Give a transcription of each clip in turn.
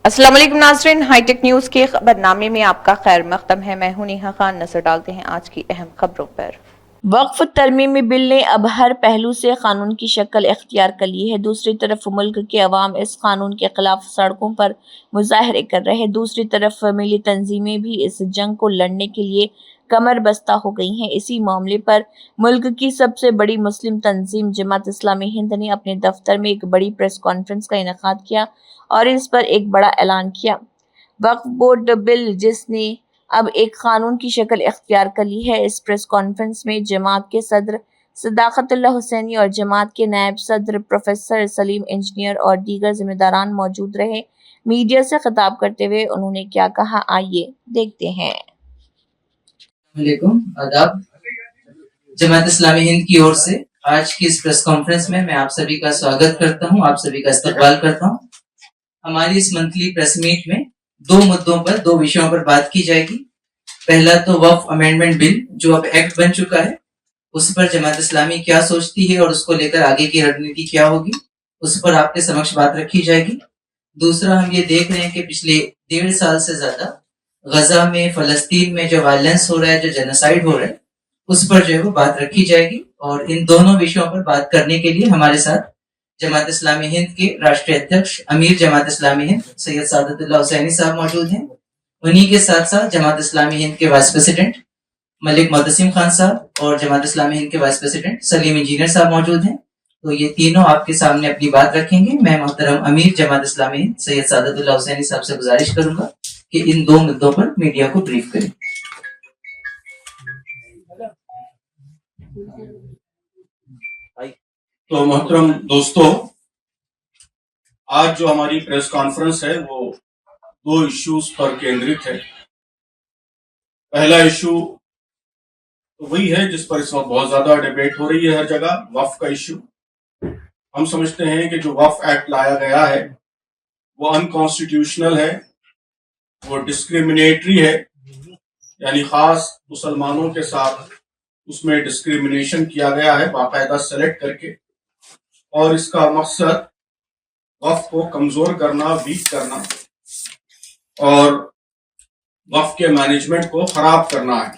अस्सलाम वालेकुम नाज़रीन, हाईटेक न्यूज़ के खबरनामे में आपका खैर मक़दम है। मैं हूं नेहा खान। नजर डालते हैं आज की अहम खबरों पर। वक्फ तरमीमी बिल ने अब हर पहलू से कानून की शक्ल इख्तियार कर ली है। दूसरी तरफ मुल्क के अवाम इस कानून के खिलाफ सड़कों पर मुजाहरे कर रहे हैं। दूसरी तरफ मिली तंजीमें भी इस जंग को लड़ने के लिए कमर बस्ता हो गई हैं। इसी मामले पर मुल्क की सबसे बड़ी मुस्लिम तंजीम जमात इस्लामी हिंद ने अपने दफ्तर में एक बड़ी प्रेस कॉन्फ्रेंस का इनेकाद किया और इस पर एक बड़ा ऐलान किया। वक्फ बोर्ड बिल जिसने अब एक कानून की शक्ल इख्तियार कर ली है। इस प्रेस कॉन्फ्रेंस में जमात के सदर सदाकतुल्लाह हुसैनी और जमात के नायब सदर प्रोफेसर सलीम इंजीनियर और दीगर जिम्मेदारान मौजूद रहे। मीडिया से खिताब करते हुए उन्होंने क्या कहा, आइए देखते हैं। आदाब। जमात इस्लामी हिंद की ओर से आज की इस प्रेस कॉन्फ्रेंस में मैं आप सभी का स्वागत करता हूं, आप सभी का इस्तकबाल करता हूं। हमारी इस मंथली प्रेस मीट में दो मुद्दों पर, दो विषयों पर बात की जाएगी। पहला तो वक्फ अमेंडमेंट बिल जो अब एक्ट बन चुका है, उस पर जमात इस्लामी क्या सोचती है और उसको लेकर आगे की रणनीति क्या होगी, उस पर आपके समक्ष बात रखी जाएगी। दूसरा, हम ये देख रहे हैं कि पिछले 1.5 साल से ज्यादा गजा में, फलस्तीन में जो वायलेंस हो रहा है, जो जेनोसाइड हो रहा है, उस पर जो है वो बात रखी जाएगी। और इन दोनों विषयों पर बात करने के लिए हमारे साथ जमात इस्लामी हिंद के राष्ट्रीय अध्यक्ष, अमीर जमात इस्लामी हिंद सैयद सादतुल्लाह हुसैनी साहब मौजूद हैं। उन्हीं के साथ साथ जमात इस्लामी हिंद के वाइस प्रेसिडेंट मलिक मोहतसिम खान साहब और जमात इस्लामी हिंद के वाइस प्रेसिडेंट सलीम इंजीनियर साहब मौजूद हैं। तो ये तीनों आपके सामने अपनी बात रखेंगे। मैं मोहतरम अमीर जमात इस्लामी हिंद सैयद सादतुल्लाह हुसैनी साहब से गुजारिश करूंगा कि इन दो मुद्दों पर मीडिया को ब्रीफ करें। तो मोहतरम दोस्तों, आज जो हमारी प्रेस कॉन्फ्रेंस है वो दो इश्यूज पर केंद्रित है। पहला इशू तो वही है जिस पर इस वक्त बहुत ज्यादा डिबेट हो रही है हर जगह, वक्फ का इशू। हम समझते हैं कि जो वक्फ एक्ट लाया गया है वो अनकॉन्स्टिट्यूशनल है, वो डिस्क्रिमिनेटरी है, यानी खास मुसलमानों के साथ उसमें डिस्क्रिमिनेशन किया गया है बाकायदा सेलेक्ट करके, और इसका मकसद वक्फ को कमजोर करना, वीक करना और वक्फ के मैनेजमेंट को खराब करना है।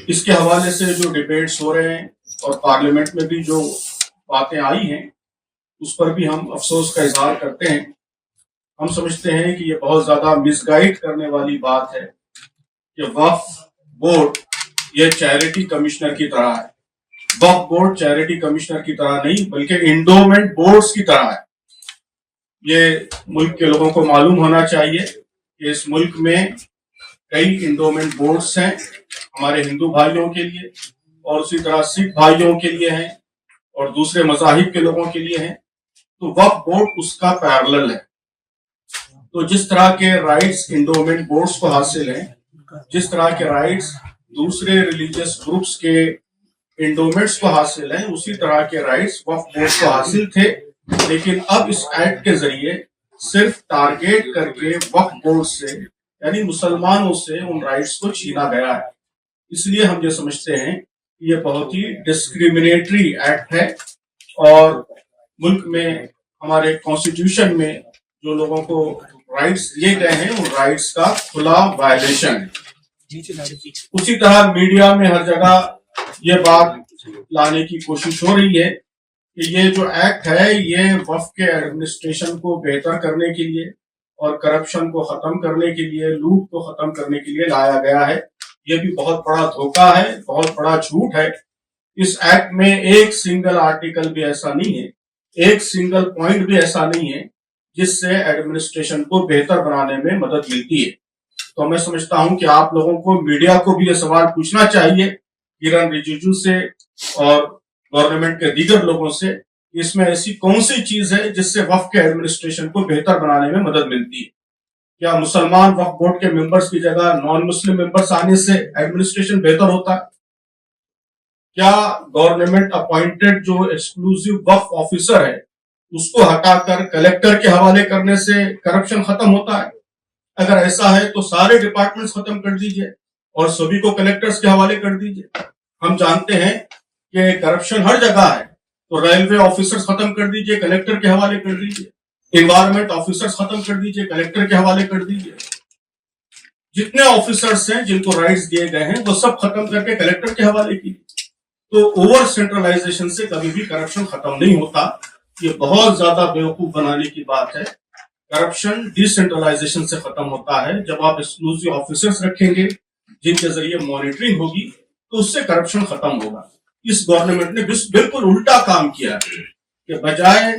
इसके हवाले से जो डिबेट्स हो रहे हैं और पार्लियामेंट में भी जो बातें आई हैं उस पर भी हम अफसोस का इजहार करते हैं। हम समझते हैं कि ये बहुत ज्यादा मिसगाइड करने वाली बात है कि वक्फ बोर्ड ये चैरिटी कमिश्नर की तरह है। वक्फ बोर्ड चैरिटी कमिश्नर की तरह नहीं बल्कि इंडोमेंट बोर्ड्स की तरह है। ये मुल्क के लोगों को मालूम होना चाहिए कि इस मुल्क में कई इंडोमेंट बोर्ड्स हैं हमारे हिंदू भाइयों के लिए, और उसी तरह सिख भाइयों के लिए हैं और दूसरे मज़ाहिब के लोगों के लिए हैं। तो वक्फ बोर्ड उसका पैरेलल है। तो जिस तरह के राइट्स इंडोमेंट बोर्ड्स को हासिल हैं, जिस तरह के राइट्स दूसरे रिलीजियस ग्रुप्स के इंडोमेंट्स को हासिल हैं, उसी तरह के राइट्स वक्फ बोर्ड को हासिल थे। लेकिन अब इस एक्ट के जरिए सिर्फ टारगेट करके वक्फ बोर्ड से यानी मुसलमानों से उन राइट्स को छीना गया है। इसलिए हम ये समझते हैं कि ये बहुत ही डिस्क्रिमिनेटरी एक्ट है और मुल्क में हमारे कॉन्स्टिट्यूशन में जो लोगों को राइट्स दिए गए हैं उन राइट्स का खुला वायलेशन है। उसी तरह मीडिया में हर जगह ये बात लाने की कोशिश हो रही है कि ये जो एक्ट है ये वक्फ के एडमिनिस्ट्रेशन को बेहतर करने के लिए और करप्शन को खत्म करने के लिए, लूट को खत्म करने के लिए लाया गया है। ये भी बहुत बड़ा धोखा है, बहुत बड़ा झूठ है। इस एक्ट में एक सिंगल आर्टिकल भी ऐसा नहीं है, एक सिंगल पॉइंट भी ऐसा नहीं है जिससे एडमिनिस्ट्रेशन को बेहतर बनाने में मदद मिलती है। तो मैं समझता हूं कि आप लोगों को, मीडिया को भी ये सवाल पूछना चाहिए किरण रिजिजू से और गवर्नमेंट के दीगर लोगों से, इसमें ऐसी कौन सी चीज है जिससे वक्फ के एडमिनिस्ट्रेशन को बेहतर बनाने में मदद मिलती है। क्या मुसलमान वक्फ बोर्ड के मेंबर्स की जगह नॉन मुस्लिम मेंबर्स आने से एडमिनिस्ट्रेशन बेहतर होता है? क्या गवर्नमेंट अपॉइंटेड जो एक्सक्लूसिव वक्फ ऑफिसर है उसको हटाकर कलेक्टर के हवाले करने से करप्शन खत्म होता है? अगर ऐसा है तो सारे डिपार्टमेंट्स खत्म कर दीजिए और सभी को कलेक्टर्स के हवाले कर दीजिए। हम जानते हैं कि करप्शन हर जगह है, तो रेलवे ऑफिसर्स खत्म कर दीजिए, कलेक्टर के हवाले कर दीजिए। environment officers ختم کر دیجئے, کلیکٹر کے حوالے کر دیجئے. جتنے آفیسرس ہیں جن کو رائٹس دیے گئے ہیں وہ سب ختم کر کے کلیکٹر کے حوالے کی. تو اوور سینٹرلائزیشن سے کبھی بھی کرپشن ختم نہیں ہوتا. یہ بہت زیادہ بیوقوف بنانے کی بات ہے. کرپشن ڈی سینٹرلائزیشن سے ختم ہوتا ہے. جب آپ ایکسکلوسیو آفیسرس رکھیں گے جن کے ذریعے مانیٹرنگ ہوگی تو اس سے کرپشن ختم ہوگا. اس گورنمنٹ نے بالکل الٹا کام کیا ہے کہ بجائے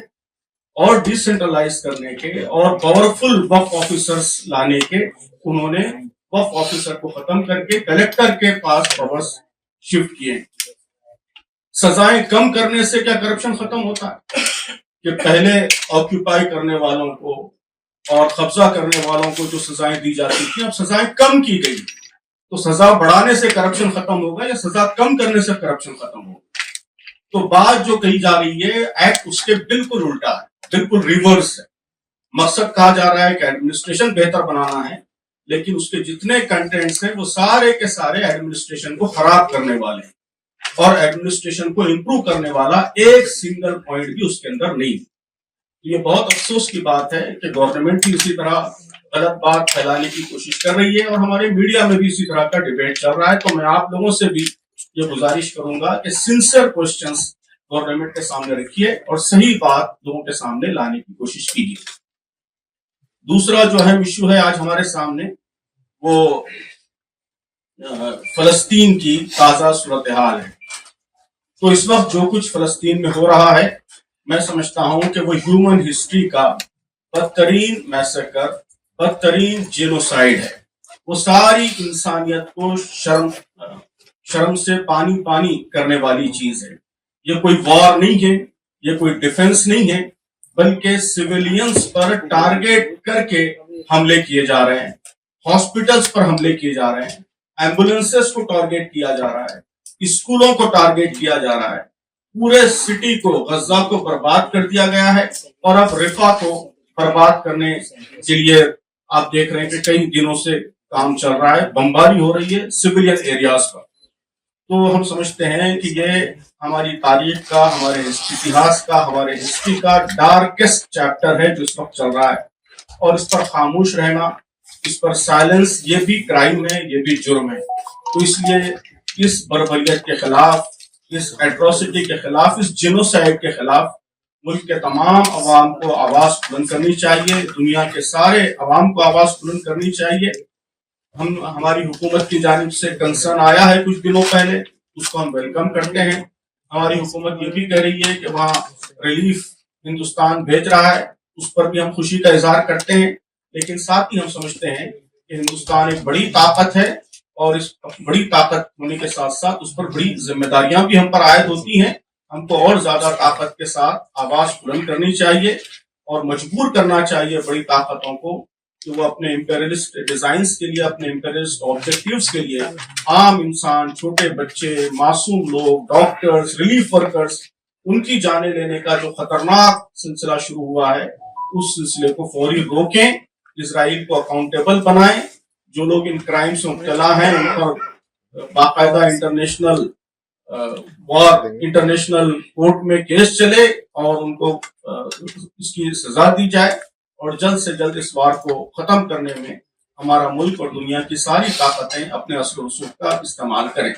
اور ڈی سینٹرلائز کرنے کے اور پاورفل وقف آفیسرس لانے کے, انہوں نے وقف آفیسر کو ختم کر کے کلیکٹر کے پاس پاورز شفٹ کیے. سزائیں کم کرنے سے کیا کرپشن ختم ہوتا ہے؟ کہ پہلے آکیوپائی کرنے والوں کو اور قبضہ کرنے والوں کو جو سزائیں دی جاتی تھیں اب سزائیں کم کی گئی. تو سزا بڑھانے سے کرپشن ختم ہوگا یا سزا کم کرنے سے کرپشن ختم ہوگا؟ تو بات جو کہی جا رہی ہے ایکٹ اس کے بالکل الٹا ہے, بالکل ریورس ہے. مقصد کہا جا رہا ہے کہ ایڈمنسٹریشن بہتر بنانا ہے, لیکن اس کے جتنے کنٹینٹس ہیں وہ سارے کے سارے ایڈمنسٹریشن کو خراب کرنے والے ہیں, اور ایڈمنسٹریشن کو امپروو کرنے والا ایک سنگل پوائنٹ بھی اس کے اندر نہیں. یہ بہت افسوس کی بات ہے کہ گورنمنٹ بھی اسی طرح غلط بات پھیلانے کی کوشش کر رہی ہے, اور ہمارے میڈیا میں بھی اسی طرح کا ڈیبیٹ چل رہا ہے. تو میں آپ لوگوں سے بھی یہ گزارش کروں گا کہ سنسر کوشچنس گورنمنٹ کے سامنے رکھیے اور صحیح بات لوگوں کے سامنے لانے کی کوشش کیجیے. دوسرا جو اہم ایشو ہے آج ہمارے سامنے وہ فلسطین کی تازہ صورتحال ہے. تو اس وقت جو کچھ فلسطین میں ہو رہا ہے میں سمجھتا ہوں کہ وہ ہیومن ہسٹری کا بدترین میسیکر, بدترین جینوسائیڈ ہے. وہ ساری انسانیت کو شرم سے پانی پانی کرنے والی چیز ہے. یہ کوئی وار نہیں ہے, یہ کوئی ڈیفنس نہیں ہے, بلکہ سویلینز پر ٹارگیٹ کر کے حملے کیے جا رہے ہیں, ہاسپٹلز پر حملے کیے جا رہے ہیں, ایمبولینسز کو ٹارگیٹ کیا جا رہا ہے, اسکولوں کو ٹارگیٹ کیا جا رہا ہے. پورے سٹی کو, غزہ کو برباد کر دیا گیا ہے, اور اب رفح کو برباد کرنے کے لیے آپ دیکھ رہے ہیں کہ کئی دنوں سے کام چل رہا ہے, بمباری ہو رہی ہے سویلین ایریاز پر. تو ہم سمجھتے ہیں کہ یہ ہماری تاریخ کا, ہمارے اتہاس کا, ہمارے ہسٹری کا ڈارکسٹ چیپٹر ہے جو اس وقت چل رہا ہے, اور اس پر خاموش رہنا, اس پر سائلنس, یہ بھی کرائم ہے, یہ بھی جرم ہے. تو اس لیے اس بربریت کے خلاف, اس ایٹروسٹی کے خلاف, اس جینوسائیڈ کے خلاف ملک کے تمام عوام کو آواز بلند کرنی چاہیے, دنیا کے سارے عوام کو آواز بلند کرنی چاہیے. ہماری حکومت کی جانب سے کنسرن آیا ہے کچھ دنوں پہلے, اس کو ہم ویلکم کرتے ہیں. ہماری حکومت یہ بھی کہہ رہی ہے کہ وہاں ریلیف ہندوستان بھیج رہا ہے, اس پر بھی ہم خوشی کا اظہار کرتے ہیں. لیکن ساتھ ہی ہم سمجھتے ہیں کہ ہندوستان ایک بڑی طاقت ہے, اور اس بڑی طاقت ہونے کے ساتھ ساتھ اس پر بڑی ذمہ داریاں بھی ہم پر عائد ہوتی ہیں. ہم کو اور زیادہ طاقت کے ساتھ آواز بلند کرنی چاہیے, اور مجبور کرنا چاہیے بڑی طاقتوں کو کہ وہ اپنے امپیریلسٹ ڈیزائنز کے لیے, اپنے امپیریلسٹ آبجیکٹیوز کے لیے عام انسان, چھوٹے بچے, معصوم لوگ, ڈاکٹرز, ریلیف ورکرز, ان کی جانیں لینے کا جو خطرناک سلسلہ شروع ہوا ہے اس سلسلے کو فوری روکیں, اسرائیل کو اکاؤنٹیبل بنائیں. جو لوگ ان کرائم سے مبتلا ہیں ان پر باقاعدہ انٹرنیشنل کورٹ میں کیس چلے اور ان کو اس کی سزا دی جائے, اور جلد سے جلد اس وار کو ختم کرنے میں ہمارا ملک اور دنیا کی ساری طاقتیں اپنے اثر و رسوخ کا استعمال کریں.